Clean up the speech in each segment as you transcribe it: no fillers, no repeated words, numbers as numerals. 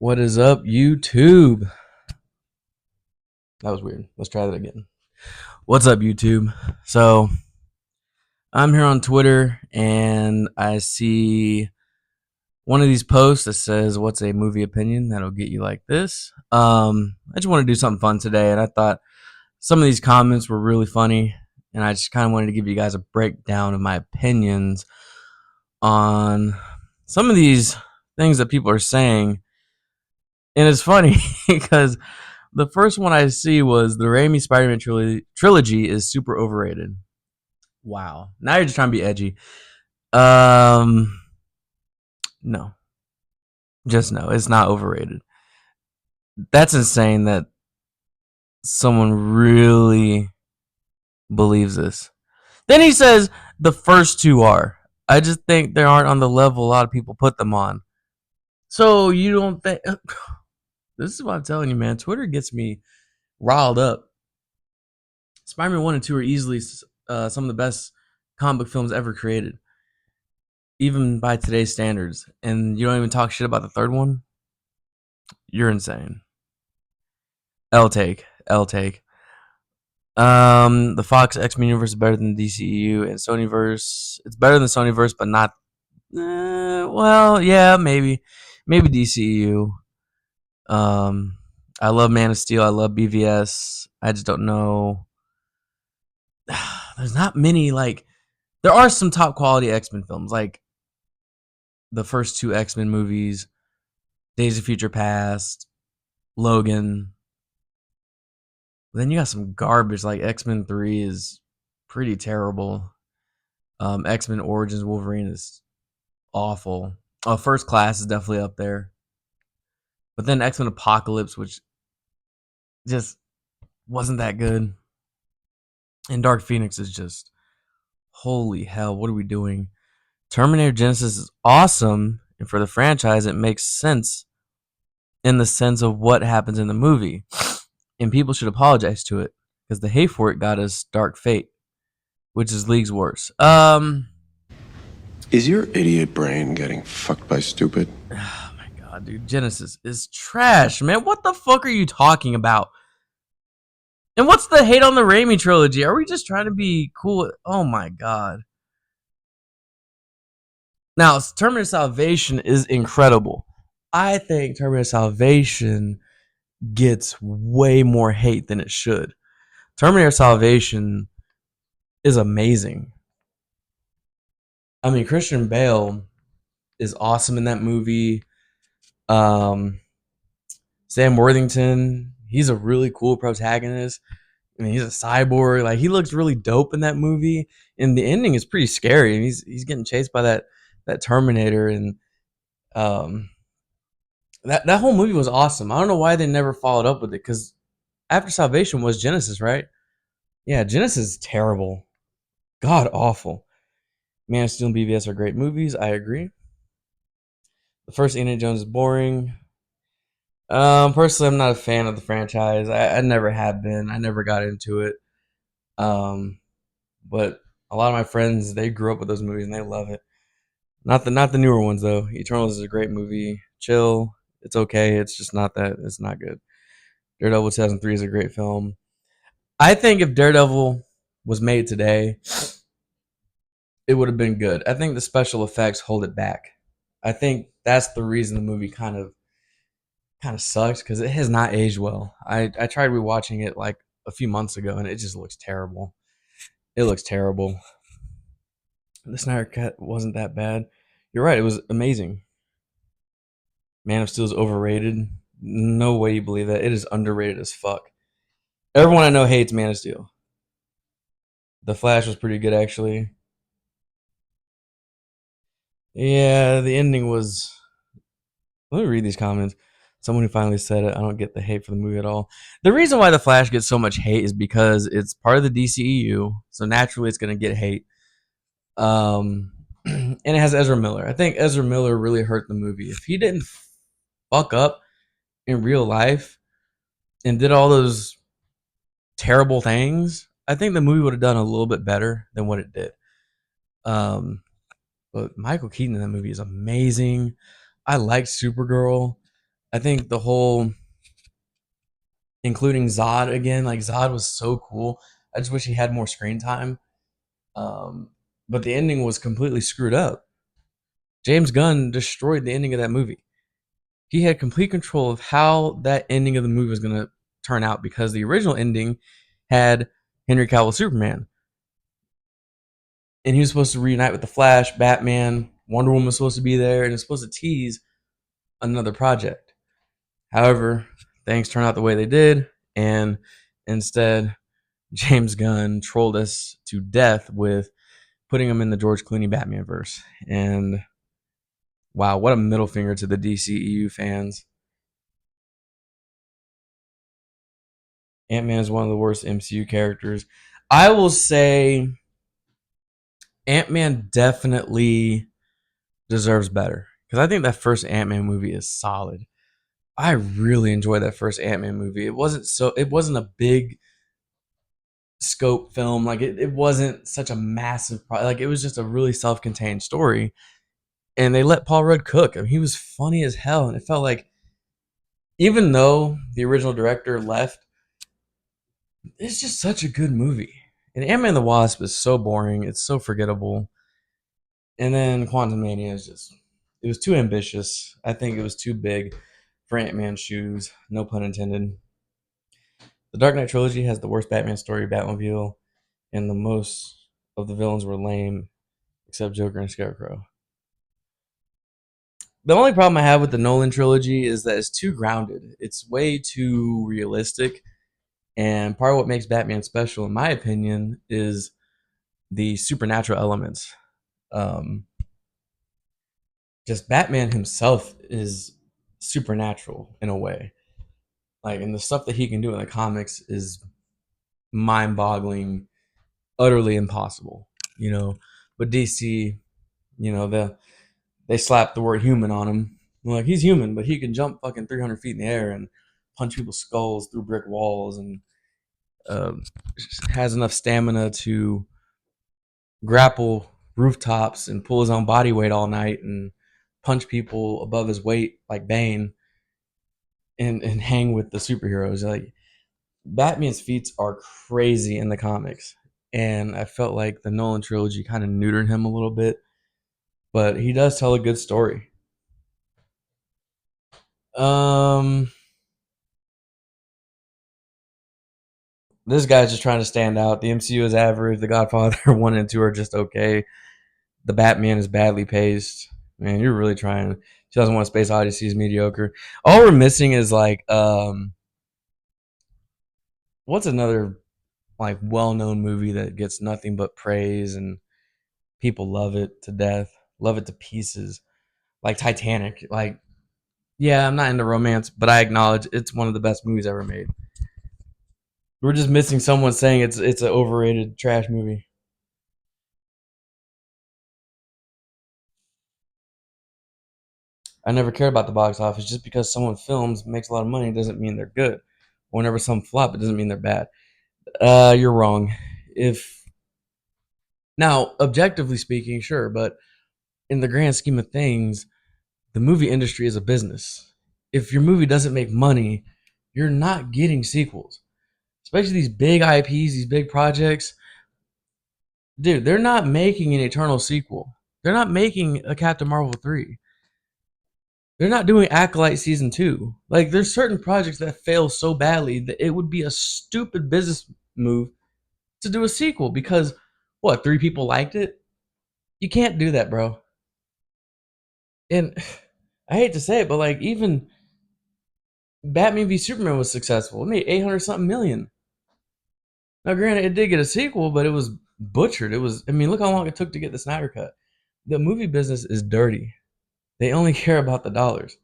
What is up, YouTube? That was weird. Let's try that again. What's up, YouTube? So, I'm here on Twitter and I see one of these posts that says, "What's a movie opinion that'll get you like this?" I just want to do something fun today, and I thought some of these comments were really funny, and I just kind of wanted to give you guys a breakdown of my opinions on some of these things that people are saying. And it's funny because the first one I see was the Raimi Spider-Man trilogy is super overrated. Wow. Now you're just trying to be edgy. Um, no, just no. It's not overrated. That's insane that someone really believes this. Then he says the first two are. I just think they aren't on the level a lot of people put them on. So you don't think this is what I'm telling you, man. Twitter gets me riled up. Spider-Man 1 and 2 are easily some of the best comic book films ever created, even by today's standards. And you don't even talk shit about the third one? You're insane. L take. L take. The Fox X-Men universe is better than the DCEU and Sonyverse. It's better than Sonyverse, but not. Well, yeah, maybe DCEU. Um, I love Man of Steel. I love BVS. I just don't know. There's not many like. There are some top quality X-Men films, like the first two X-Men movies, Days of Future Past, Logan. Then you got some garbage like X-Men 3 is pretty terrible. X-Men Origins Wolverine is awful. First Class is definitely up there. But then X-Men Apocalypse, which just wasn't that good. And Dark Phoenix is just holy hell, what are we doing? Terminator Genesis is awesome, and for the franchise it makes sense in the sense of what happens in the movie. And people should apologize to it because the hate for it got us Dark Fate, which is leagues worse. Is your idiot brain getting fucked by stupid? Oh my god, dude, Genesis is trash, man. What the fuck are you talking about? And what's the hate on the Raimi trilogy? Are we just trying to be cool? Oh my god. Now, Terminator Salvation is incredible. I think Terminator Salvation gets way more hate than it should. Terminator Salvation is amazing. I mean, Christian Bale is awesome in that movie. Um, Sam Worthington, he's a really cool protagonist. I mean, he's a cyborg. Like he looks really dope in that movie, and the ending is pretty scary. And he's getting chased by that Terminator, and um, that whole movie was awesome. I don't know why they never followed up with it because after Salvation was Genesis, right? Yeah, Genesis is terrible, god awful. Man of Steel and BVS are great movies. I agree. The first Indiana Jones is boring. Personally, I'm not a fan of the franchise. I never have been. I never got into it. Um, but a lot of my friends they grew up with those movies and they love it. Not the newer ones though. Eternals is a great movie. Chill. It's okay. It's just not that. It's not good. Daredevil 2003 is a great film. I think if Daredevil was made today, it would have been good. I think the special effects hold it back. I think that's the reason the movie kind of sucks because it has not aged well. I tried rewatching it like a few months ago and it just looks terrible. It looks terrible. The Snyder Cut wasn't that bad. You're right. It was amazing. Man of Steel is overrated. No way you believe that. It is underrated as fuck. Everyone I know hates Man of Steel. The Flash was pretty good actually. Yeah, the ending was. Let me read these comments. Someone who finally said it. I don't get the hate for the movie at all. The reason why the Flash gets so much hate is because it's part of the DCEU, so naturally it's gonna get hate. And it has Ezra Miller. I think Ezra Miller really hurt the movie. If he didn't fuck up in real life and did all those terrible things, I think the movie would have done a little bit better than what it did. Um, but Michael Keaton in that movie is amazing. I like Supergirl. I think the whole including Zod again, like Zod was so cool. I just wish he had more screen time. Um, but the ending was completely screwed up. James Gunn destroyed the ending of that movie. He had complete control of how that ending of the movie was going to turn out because the original ending had Henry Cavill Superman, and he was supposed to reunite with the Flash, Batman, Wonder Woman was supposed to be there, and it's supposed to tease another project. However, things turned out the way they did, and instead, James Gunn trolled us to death with putting him in the George Clooney Batman verse. And wow, what a middle finger to the DCEU fans. Ant-Man is one of the worst MCU characters. I will say Ant-Man definitely deserves better because I think that first Ant-Man movie is solid. I really enjoyed that first Ant-Man movie. It wasn't a big scope film. Like it wasn't such a massive like it was just a really self-contained story. And they let Paul Rudd cook. I mean, he was funny as hell, and it felt like even though the original director left, it's just such a good movie. And Ant Man the Wasp is so boring. It's so forgettable. And then Quantum Mania is just, it was too ambitious. I think it was too big for Ant Man's shoes. No pun intended. The Dark Knight trilogy has the worst Batman story, Batmobile, and the most of the villains were lame, except Joker and Scarecrow. The only problem I have with the Nolan trilogy is that it's too grounded. It's way too realistic. And part of what makes Batman special, in my opinion, is the supernatural elements. Um, just Batman himself is supernatural in a way. Like, and the stuff that he can do in the comics is mind boggling, utterly impossible, you know. But DC, you know, they slap the word human on him. Like, he's human, but he can jump fucking 300 feet in the air and punch people's skulls through brick walls and um, has enough stamina to grapple rooftops and pull his own body weight all night and punch people above his weight like Bane and hang with the superheroes. Like Batman's feats are crazy in the comics. And I felt like the Nolan trilogy kind of neutered him a little bit, but he does tell a good story. Um, this guy's just trying to stand out. The MCU is average. The Godfather 1 and 2 are just okay. The Batman is badly paced. Man, you're really trying. 2001: Space Odyssey is mediocre. All we're missing is like, what's another like well-known movie that gets nothing but praise and people love it to death, love it to pieces, like Titanic. Like, yeah, I'm not into romance, but I acknowledge it's one of the best movies ever made. We're just missing someone saying it's an overrated trash movie. I never cared about the box office. Just because someone films makes a lot of money doesn't mean they're good. Whenever some flop, it doesn't mean they're bad. You're wrong. If now, objectively speaking, sure, but in the grand scheme of things, the movie industry is a business. If your movie doesn't make money, you're not getting sequels. Especially these big IPs, these big projects. Dude, they're not making an Eternal sequel. They're not making a Captain Marvel 3. They're not doing Acolyte season 2. Like there's certain projects that fail so badly that it would be a stupid business move to do a sequel because what, 3 people liked it? You can't do that, bro. And I hate to say it, but like even Batman v Superman was successful. It made 800 something million. Now, granted, it did get a sequel, but it was butchered. It was, I mean, look how long it took to get the Snyder Cut. The movie business is dirty. They only care about the dollars.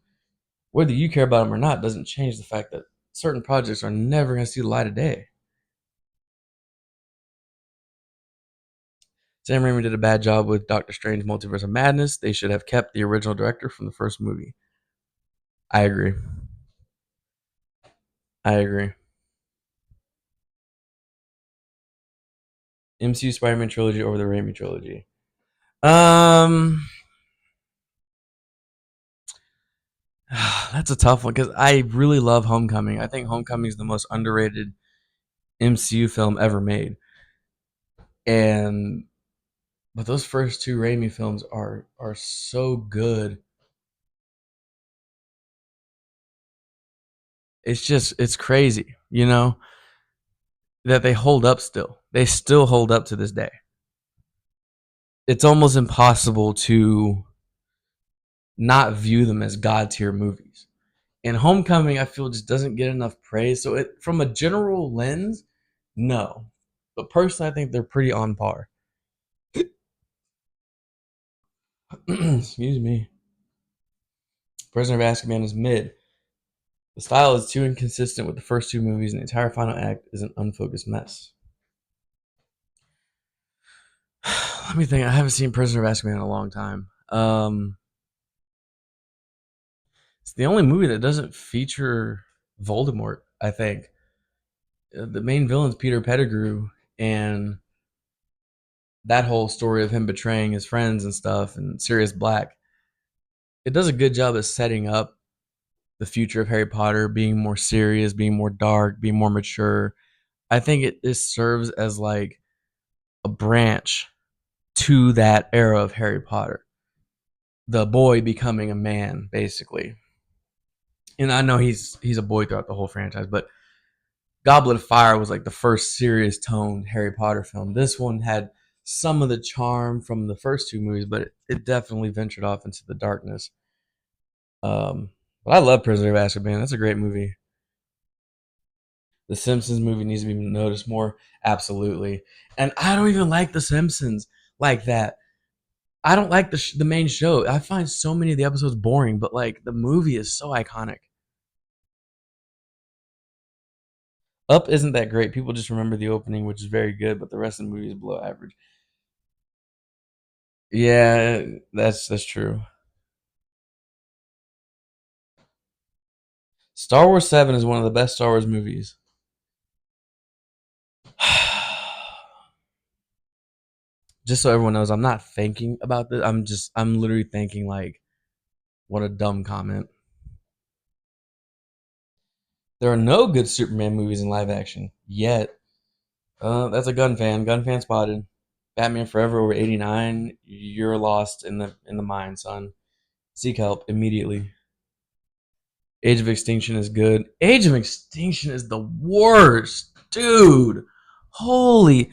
Whether you care about them or not doesn't change the fact that certain projects are never going to see the light of day. Sam Raimi did a bad job with Doctor Strange Multiverse of Madness. They should have kept the original director from the first movie. I agree. I agree. MCU Spider-Man trilogy over the Raimi trilogy. Um, That's a tough one because I really love Homecoming. I think Homecoming is the most underrated MCU film ever made. And but those first two Raimi films are so good. It's crazy, that they hold up still. They still hold up to this day. It's almost impossible to not view them as god tier movies. And Homecoming, I feel, just doesn't get enough praise. So from a general lens, no. But personally, I think they're pretty on par. Excuse me. Prisoner of Azkaban is mid. The style is too inconsistent with the first two movies, and the entire final act is an unfocused mess. Let me think. I haven't seen Prisoner of Azkaban in a long time. It's the only movie that doesn't feature Voldemort, I think. The main villain's Peter Pettigrew, and that whole story of him betraying his friends and stuff, and Sirius Black, it does a good job of setting up the future of Harry Potter being more serious, being more dark, being more mature. I think it serves as like a branch to that era of Harry Potter. The boy becoming a man, basically. And I know he's a boy throughout the whole franchise, but Goblet of Fire was like the first serious toned Harry Potter film. This one had some of the charm from the first two movies, but it definitely ventured off into the darkness. But I love Prisoner of Azkaban. That's a great movie. The Simpsons movie needs to be noticed more. Absolutely. And I don't even like The Simpsons like that. I don't like the main show. I find so many of the episodes boring, but like the movie is so iconic. Up isn't that great. People just remember the opening, which is very good, but the rest of the movie is below average. Yeah, that's true. Star Wars 7 is one of the best Star Wars movies. Just so everyone knows, I'm not thinking about this. I'm literally thinking like, what a dumb comment. There are no good Superman movies in live action yet. That's a gun fan. Gun fan spotted. Batman Forever over 89. You're lost in the mind, son. Seek help immediately. Age of Extinction is good. Age of Extinction is the worst, dude. Holy.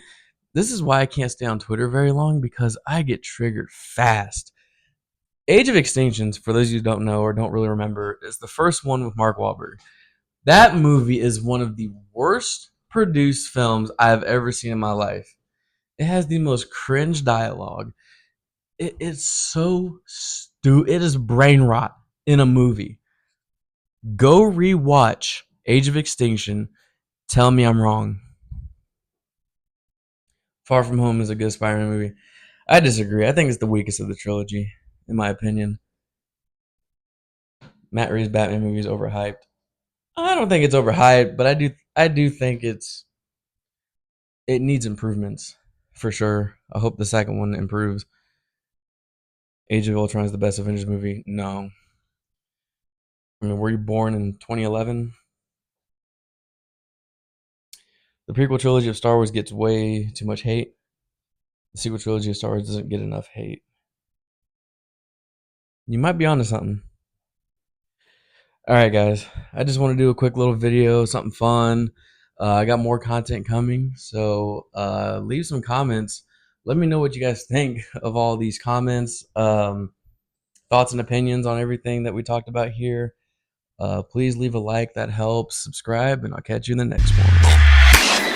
This is why I can't stay on Twitter very long, because I get triggered fast. Age of Extinctions, for those of you who don't know or don't really remember, is the first one with Mark Wahlberg. That movie is one of the worst produced films I've ever seen in my life. It has the most cringe dialogue. It's so stupid. It is brain rot in a movie. Go rewatch Age of Extinction. Tell me I'm wrong. Far From Home is a good Spider-Man movie. I disagree. I think it's the weakest of the trilogy, in my opinion. Matt Reeves' Batman movie is overhyped. I don't think it's overhyped, but I do think it needs improvements for sure. I hope the second one improves. Age of Ultron is the best Avengers movie. No. I mean, were you born in 2011? The prequel trilogy of Star Wars gets way too much hate. The sequel trilogy of Star Wars doesn't get enough hate. You might be onto something. All right, guys. I just want to do a quick little video, something fun. I got more content coming, so leave some comments. Let me know what you guys think of all these comments, thoughts and opinions on everything that we talked about here. Please leave a like. That helps. Subscribe, and I'll catch you in the next one.